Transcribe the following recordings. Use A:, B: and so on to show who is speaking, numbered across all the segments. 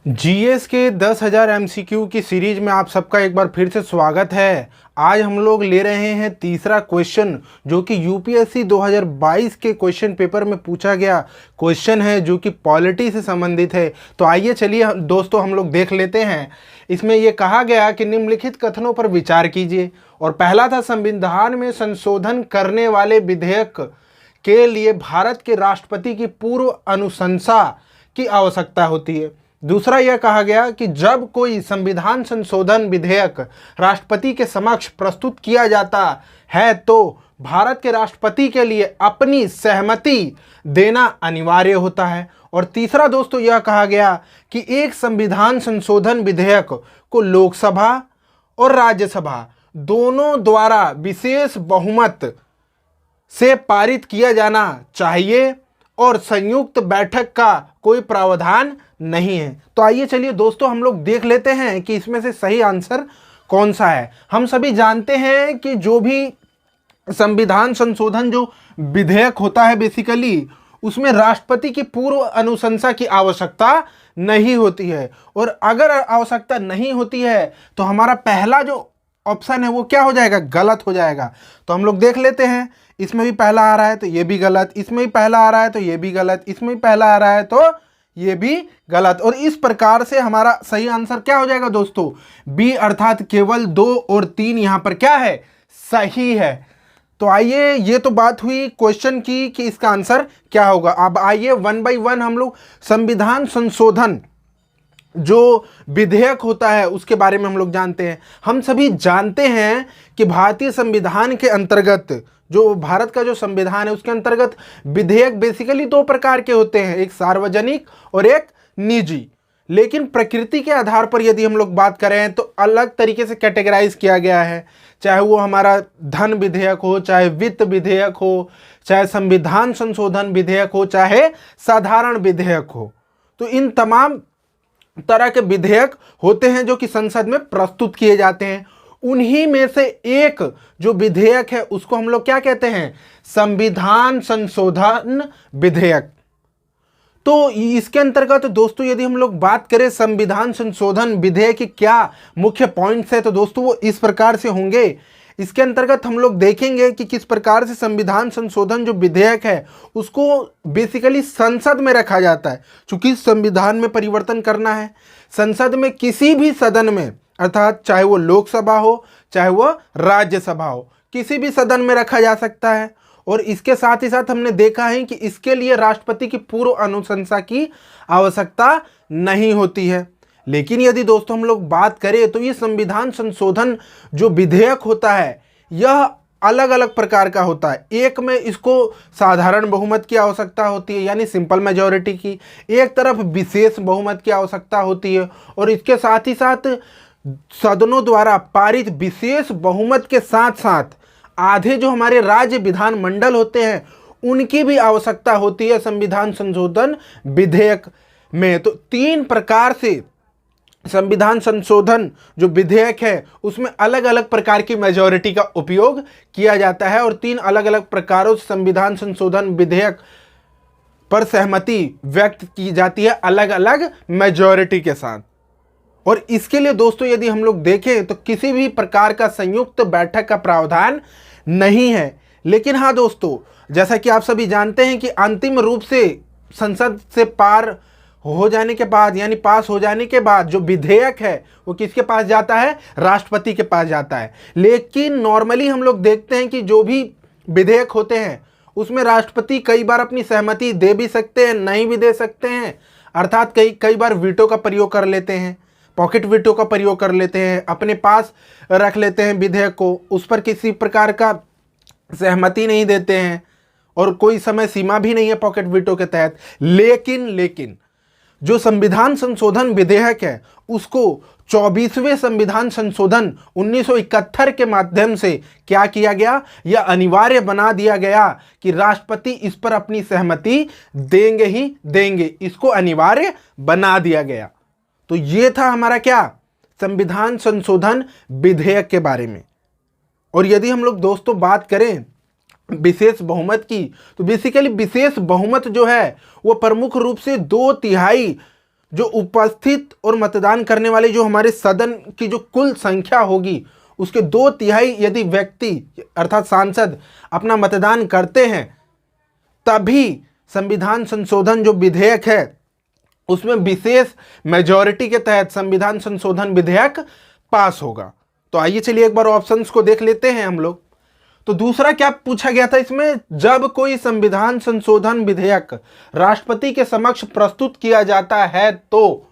A: GS के 10,000 MCQ की series में आप सबका एक बार फिर से स्वागत है। आज हम लोग ले रहे हैं तीसरा क्वेश्चन, जो कि यूपीएससी 2022 के क्वेश्चन पेपर में पूछा गया क्वेश्चन है, जो कि पॉलिटी से संबंधित है। तो आइए चलिए दोस्तों हम लोग देख लेते हैं। इसमें यह कहा गया कि निम्नलिखित कथनों पर विचार कीजिए। और पहला था, संविधान में संशोधन करने वाले विधेयक के लिए भारत के राष्ट्रपति की पूर्व अनुशंसा की आवश्यकता होती है। दूसरा यह कहा गया कि जब कोई संविधान संशोधन विधेयक राष्ट्रपति के समक्ष प्रस्तुत किया जाता है तो भारत के राष्ट्रपति के लिए अपनी सहमति देना अनिवार्य होता है। और तीसरा दोस्तों यह कहा गया कि एक संविधान संशोधन विधेयक को लोकसभा और राज्यसभा दोनों द्वारा विशेष बहुमत से पारित किया जाना चाहिए और संयुक्त बैठक का कोई प्रावधान नहीं है। तो आइए चलिए दोस्तों हम लोग देख लेते हैं कि इसमें से सही आंसर कौन सा है। हम सभी जानते हैं कि जो भी संविधान संशोधन जो विधेयक होता है, बेसिकली उसमें राष्ट्रपति की पूर्व अनुशंसा की आवश्यकता नहीं होती है। और अगर आवश्यकता नहीं होती है तो हमारा पहला जो ऑप्शन है वो क्या हो जाएगा, गलत हो जाएगा। तो हम लोग देख लेते हैं, इसमें भी पहला आ रहा है तो ये भी गलत, इसमें भी पहला आ रहा है तो ये भी गलत, इसमें भी पहला आ रहा है तो ये भी गलत। और इस प्रकार से हमारा सही आंसर क्या हो जाएगा दोस्तों, बी, अर्थात केवल 2 और 3 यहाँ पर क्या है, सही है। तो आइए, ये तो बात हुई क्वेश्चन की कि इसका आंसर क्या होगा। अब आइए 1 बाय 1 हम लोग संविधान संशोधन जो विधेयक होता है उसके बारे में हम लोग जानते हैं। हम सभी जानते हैं कि भारतीय संविधान के अंतर्गत, जो भारत का जो संविधान है उसके अंतर्गत विधेयक बेसिकली 2 प्रकार के होते हैं, एक सार्वजनिक और एक निजी। लेकिन प्रकृति के आधार पर यदि हम लोग बात करें तो अलग तरीके से कैटेगराइज किया गया है, चाहे वो हमारा धन विधेयक हो, चाहे वित्त विधेयक हो, चाहे संविधान संशोधन विधेयक हो, चाहे साधारण विधेयक हो। तो इन तमाम तरह के विधेयक होते हैं जो कि संसद में प्रस्तुत किए जाते हैं। उन्हीं में से एक जो विधेयक है उसको हम लोग क्या कहते हैं, संविधान संशोधन विधेयक। तो इसके अंतर्गत दोस्तों यदि हम लोग बात करें संविधान संशोधन विधेयक के क्या मुख्य पॉइंट्स है तो दोस्तों वो इस प्रकार से होंगे। इसके अंतर्गत हम लोग देखेंगे कि किस प्रकार से संविधान संशोधन जो विधेयक है उसको बेसिकली संसद में रखा जाता है। चूंकि संविधान में परिवर्तन करना है, संसद में किसी भी सदन में, अर्थात चाहे वो लोकसभा हो चाहे वो राज्यसभा हो, किसी भी सदन में रखा जा सकता है। और इसके साथ ही साथ हमने देखा है कि इसके लिए राष्ट्रपति की पूर्व अनुशंसा की आवश्यकता नहीं होती है। लेकिन यदि दोस्तों हम लोग बात करें तो ये संविधान संशोधन जो विधेयक होता है यह अलग अलग प्रकार का होता है। एक में इसको साधारण बहुमत की आवश्यकता होती है, यानी सिंपल मेजॉरिटी की, एक तरफ विशेष बहुमत की आवश्यकता होती है, और इसके साथ ही साथ सदनों द्वारा पारित विशेष बहुमत के साथ साथ आधे जो हमारे राज्य विधानमंडल होते हैं उनकी भी आवश्यकता होती है संविधान संशोधन विधेयक में। तो 3 प्रकार से संविधान संशोधन जो विधेयक है उसमें अलग अलग प्रकार की मेजॉरिटी का उपयोग किया जाता है, और 3 अलग अलग प्रकारों से संविधान संशोधन विधेयक पर सहमति व्यक्त की जाती है अलग अलग मेजॉरिटी के साथ। और इसके लिए दोस्तों यदि हम लोग देखें तो किसी भी प्रकार का संयुक्त बैठक का प्रावधान नहीं है। लेकिन हाँ दोस्तों, जैसा कि आप सभी जानते हैं कि अंतिम रूप से संसद से पार हो जाने के बाद, यानी पास हो जाने के बाद जो विधेयक है वो किसके पास जाता है, राष्ट्रपति के पास जाता है। लेकिन नॉर्मली हम लोग देखते हैं कि जो भी विधेयक होते हैं उसमें राष्ट्रपति कई बार अपनी सहमति दे भी सकते हैं, नहीं भी दे सकते हैं, अर्थात कई बार वीटो का प्रयोग कर लेते हैं, पॉकेट वीटो का प्रयोग कर लेते हैं, अपने पास रख लेते हैं विधेयक को, उस पर किसी प्रकार का सहमति नहीं देते हैं, और कोई समय सीमा भी नहीं है पॉकेट वीटो के तहत। लेकिन जो संविधान संशोधन विधेयक है उसको 24वें संविधान संशोधन 1971 के माध्यम से क्या किया गया, यह अनिवार्य बना दिया गया कि राष्ट्रपति इस पर अपनी सहमति देंगे ही देंगे, इसको अनिवार्य बना दिया गया। तो ये था हमारा क्या, संविधान संशोधन विधेयक के बारे में। और यदि हम लोग दोस्तों बात करें विशेष बहुमत की, तो बेसिकली विशेष बहुमत जो है वो प्रमुख रूप से 2/3 जो उपस्थित और मतदान करने वाले जो हमारे सदन की जो कुल संख्या होगी उसके 2/3 यदि व्यक्ति अर्थात सांसद अपना मतदान करते हैं तभी संविधान संशोधन जो विधेयक है उसमें विशेष मेजॉरिटी के तहत संविधान संशोधन विधेयक पास होगा। तो आइए चलिए एक बार ऑप्शंस को देख लेते हैं हम लोग। तो दूसरा क्या पूछा गया था इसमें, जब कोई संविधान संशोधन विधेयक राष्ट्रपति के समक्ष प्रस्तुत किया जाता है तो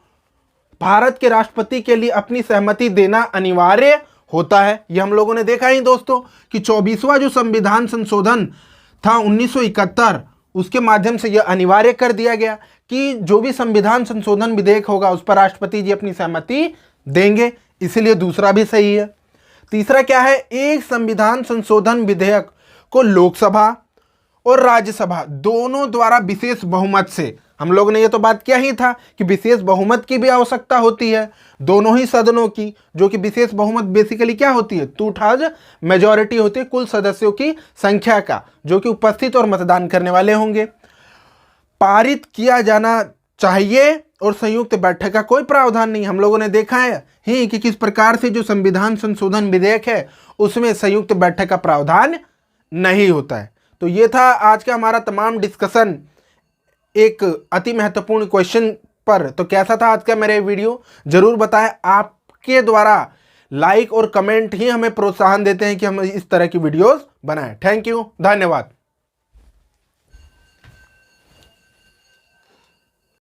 A: भारत के राष्ट्रपति के लिए अपनी सहमति देना अनिवार्य होता है। यह हम लोगों ने देखा ही दोस्तों कि 24वां जो संविधान संशोधन था 1971 उसके माध्यम से यह अनिवार्य कर दिया गया कि जो भी संविधान संशोधन विधेयक होगा उस पर राष्ट्रपति जी अपनी सहमति देंगे, इसीलिए दूसरा भी सही है। तीसरा क्या है, एक संविधान संशोधन विधेयक को लोकसभा और राज्यसभा दोनों द्वारा विशेष बहुमत से, हम लोगों ने ये तो बात किया ही था कि विशेष बहुमत की भी आवश्यकता होती है दोनों ही सदनों की, जो कि विशेष बहुमत बेसिकली क्या होती है, 2/3 मेजॉरिटी होती है कुल सदस्यों की संख्या का जो कि उपस्थित और मतदान करने वाले होंगे। पारित किया जाना चाहिए और संयुक्त बैठक का कोई प्रावधान नहीं। हम लोगों ने देखा है ही कि किस प्रकार से जो संविधान संशोधन विधेयक है उसमें संयुक्त बैठक का प्रावधान नहीं होता है। तो ये था आज का हमारा तमाम डिस्कशन एक अति महत्वपूर्ण क्वेश्चन पर। तो कैसा था आज का मेरा वीडियो जरूर बताएं। आपके द्वारा लाइक और कमेंट ही हमें प्रोत्साहन देते हैं कि हम इस तरह की वीडियोस बनाएं। थैंक यू, धन्यवाद।